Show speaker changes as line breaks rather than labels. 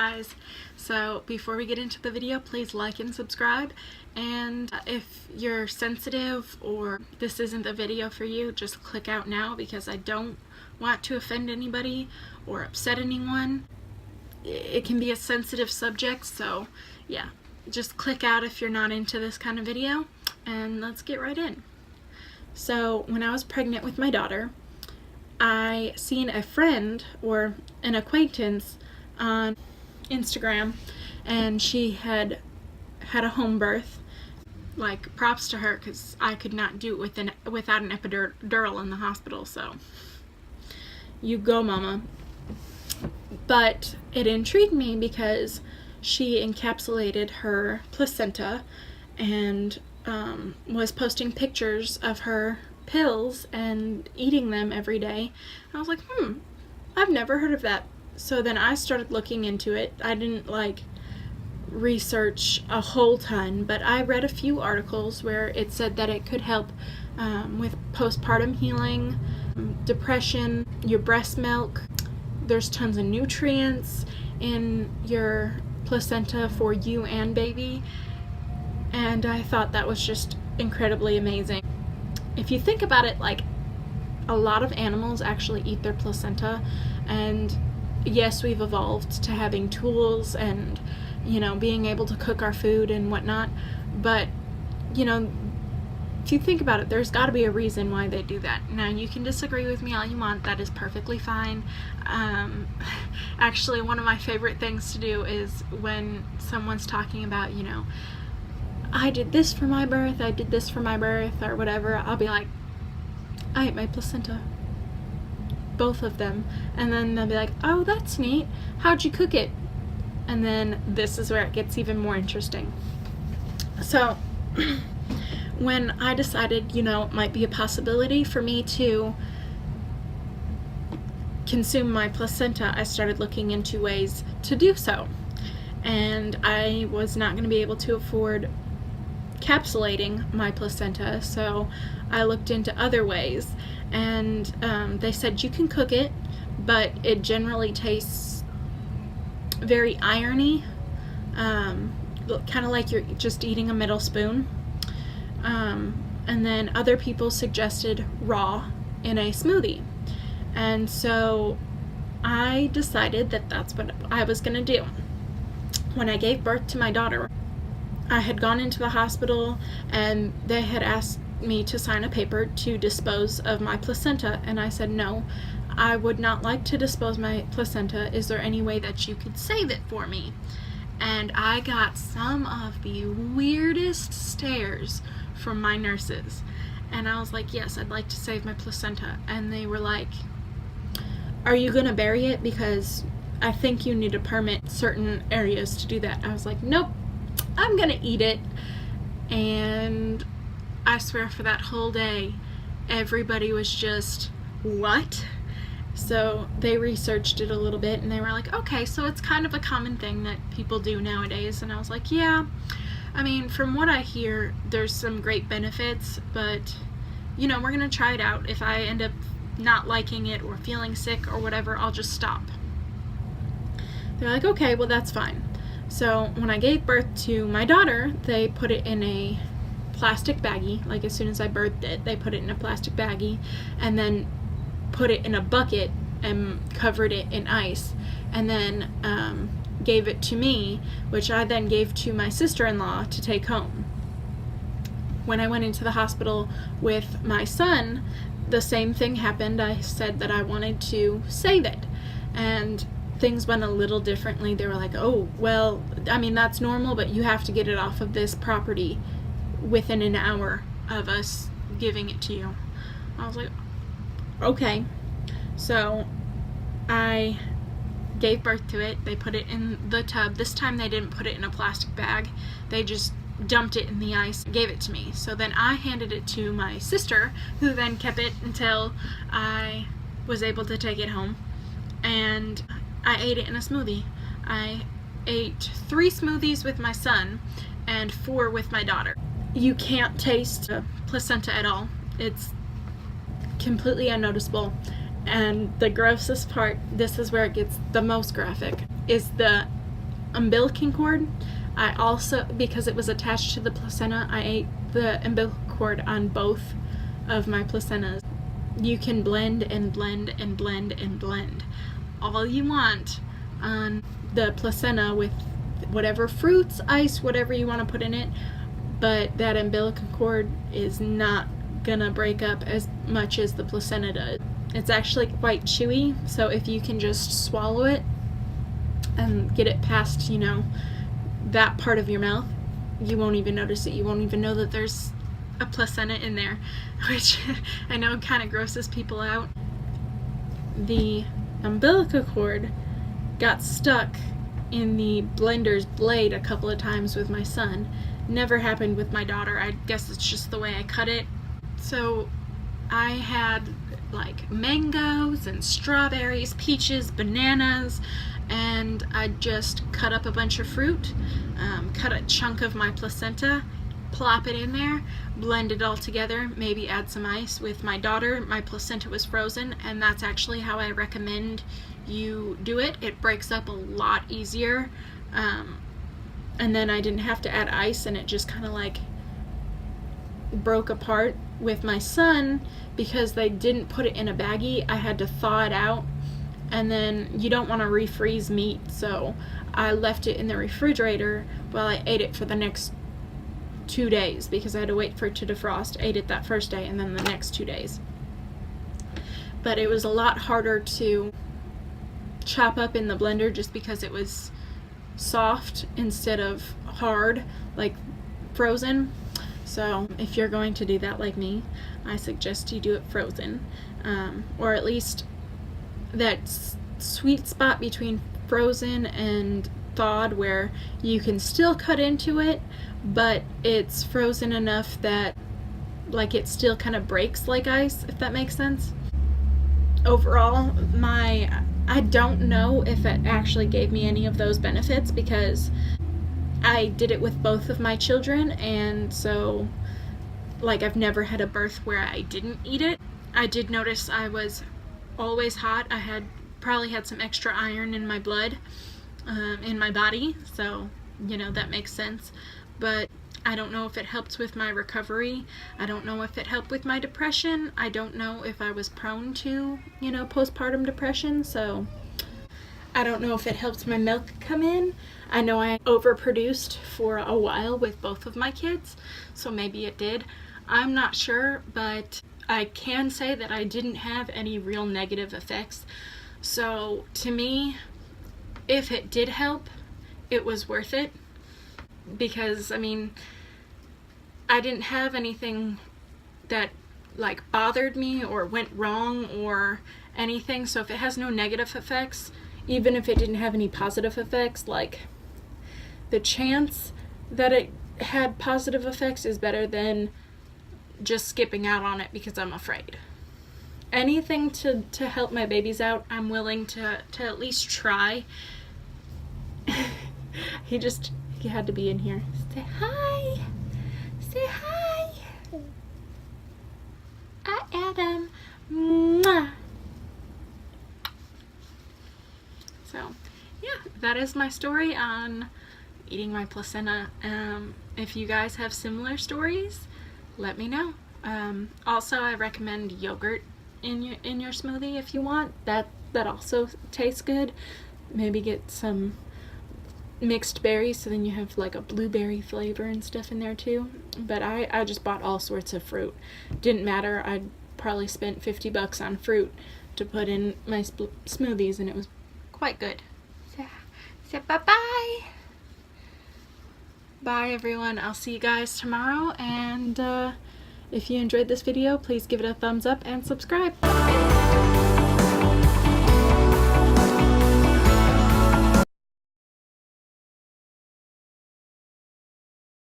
guys. So before we get into the video, please like and subscribe, and if you're sensitive or this isn't the video for you, just click out now because I don't want to offend anybody or upset anyone. It can be a sensitive subject, so yeah, just click out if you're not into this kind of video, and let's get right in. So when I was pregnant with my daughter, I seen a friend or an acquaintance on Instagram, and she had a home birth. Like, props to her, because I could not do it without an epidural in the hospital, so you go, mama. But it intrigued me because she encapsulated her placenta and was posting pictures of her pills and eating them every day. I was like, I've never heard of that. So then I started looking into it. I didn't research a whole ton, but I read a few articles where it said that it could help with postpartum healing, depression, your breast milk. There's tons of nutrients in your placenta for you and baby, and I thought that was just incredibly amazing. If you think about it, like, a lot of animals actually eat their placenta, and yes, we've evolved to having tools and, you know, being able to cook our food and whatnot, but, you know, if you think about it, there's got to be a reason why they do that. Now, you can disagree with me all you want, that is perfectly fine. Actually, one of my favorite things to do is when someone's talking about, you know, I did this for my birth, I did this for my birth, or whatever, I'll be like, I ate my placenta. Both of them. And then they'll be like, oh, that's neat. How'd you cook it? And then this is where it gets even more interesting. So when I decided, you know, it might be a possibility for me to consume my placenta, I started looking into ways to do so. And I was not going to be able to afford encapsulating my placenta, so I looked into other ways, and they said you can cook it, but it generally tastes very irony, kind of like you're just eating a middle spoon. And then other people suggested raw in a smoothie, and so I decided that that's what I was going to do. When I gave birth to my daughter, I had gone into the hospital and they had asked me to sign a paper to dispose of my placenta, and I said no, I would not like to dispose my placenta. Is there any way that you could save it for me? And I got some of the weirdest stares from my nurses, and I was like, yes, I'd like to save my placenta. And they were like, are you gonna bury it? Because I think you need to permit certain areas to do that. I was like, nope, I'm gonna eat it. And I swear, for that whole day, everybody was just, what? So they researched it a little bit, and they were like, okay, so it's kind of a common thing that people do nowadays. And I was like, yeah, I mean, from what I hear, there's some great benefits, but, you know, we're gonna try it out. If I end up not liking it or feeling sick or whatever, I'll just stop. They're like, okay, well, that's fine. So when I gave birth to my daughter, they put it in a plastic baggie. Like, as soon as I birthed it, they put it in a plastic baggie and then put it in a bucket and covered it in ice, and then gave it to me, which I then gave to my sister-in-law to take home. When I went into the hospital with my son, the same thing happened. I said that I wanted to save it, and things went a little differently. They were like, oh, well, I mean, that's normal, but you have to get it off of this property within an hour of us giving it to you. I was like, okay. So I gave birth to it. They put it in the tub. This time they didn't put it in a plastic bag. They just dumped it in the ice and gave it to me. So then I handed it to my sister, who then kept it until I was able to take it home. And I ate it in a smoothie. I ate 3 smoothies with my son and 4 with my daughter. You can't taste the placenta at all. It's completely unnoticeable. And the grossest part, this is where it gets the most graphic, is the umbilical cord. I also, because it was attached to the placenta, I ate the umbilical cord on both of my placentas. You can blend and blend and blend and blend all you want on the placenta with whatever fruits, ice, whatever you want to put in it, but that umbilical cord is not gonna break up as much as the placenta does. It's actually quite chewy, so if you can just swallow it and get it past, you know, that part of your mouth, you won't even notice it. You won't even know that there's a placenta in there, which I know kind of grosses people out. The umbilical cord got stuck in the blender's blade a couple of times with my son. Never happened with my daughter. I guess it's just the way I cut it. So I had like mangoes and strawberries, peaches, bananas, and I just cut up a bunch of fruit, cut a chunk of my placenta, plop it in there, blend it all together, maybe add some ice. With my daughter, my placenta was frozen, and that's actually how I recommend you do it. It breaks up a lot easier, and then I didn't have to add ice, and it just kind of like broke apart. With my son, because they didn't put it in a baggie, I had to thaw it out, and then you don't want to refreeze meat, so I left it in the refrigerator while I ate it for the next 2 days, because I had to wait for it to defrost. Ate it that first day and then the next 2 days. But it was a lot harder to chop up in the blender just because it was soft instead of hard like frozen. So if you're going to do that like me, I suggest you do it frozen, or at least that sweet spot between frozen and thawed where you can still cut into it, but it's frozen enough that like it still kind of breaks like ice, if that makes sense. Overall, I don't know if it actually gave me any of those benefits, because I did it with both of my children, and so like I've never had a birth where I didn't eat it. I did notice I was always hot. I had probably had some extra iron in my blood, in my body, so you know that makes sense. But I don't know if it helped with my recovery. I don't know if it helped with my depression. I don't know if I was prone to, you know, postpartum depression, so I don't know if it helped my milk come in. I know I overproduced for a while with both of my kids, so maybe it did. I'm not sure, but I can say that I didn't have any real negative effects. So to me, if it did help, it was worth it, because I mean, I didn't have anything that like bothered me or went wrong or anything. So if it has no negative effects, even if it didn't have any positive effects, like the chance that it had positive effects is better than just skipping out on it because I'm afraid. Anything to help my babies out, I'm willing to at least try. He had to be in here. Say hi. Say hi. Hi, Adam. Mwah. So, yeah, that is my story on eating my placenta. If you guys have similar stories, let me know. Also, I recommend yogurt in your smoothie if you want. That also tastes good. Maybe get some mixed berries, so then you have like a blueberry flavor and stuff in there too. But I just bought all sorts of fruit. Didn't matter. I probably spent $50 on fruit to put in my smoothies, and it was quite good. Say bye-bye. Bye everyone. I'll see you guys tomorrow, and if you enjoyed this video, please give it a thumbs up and subscribe.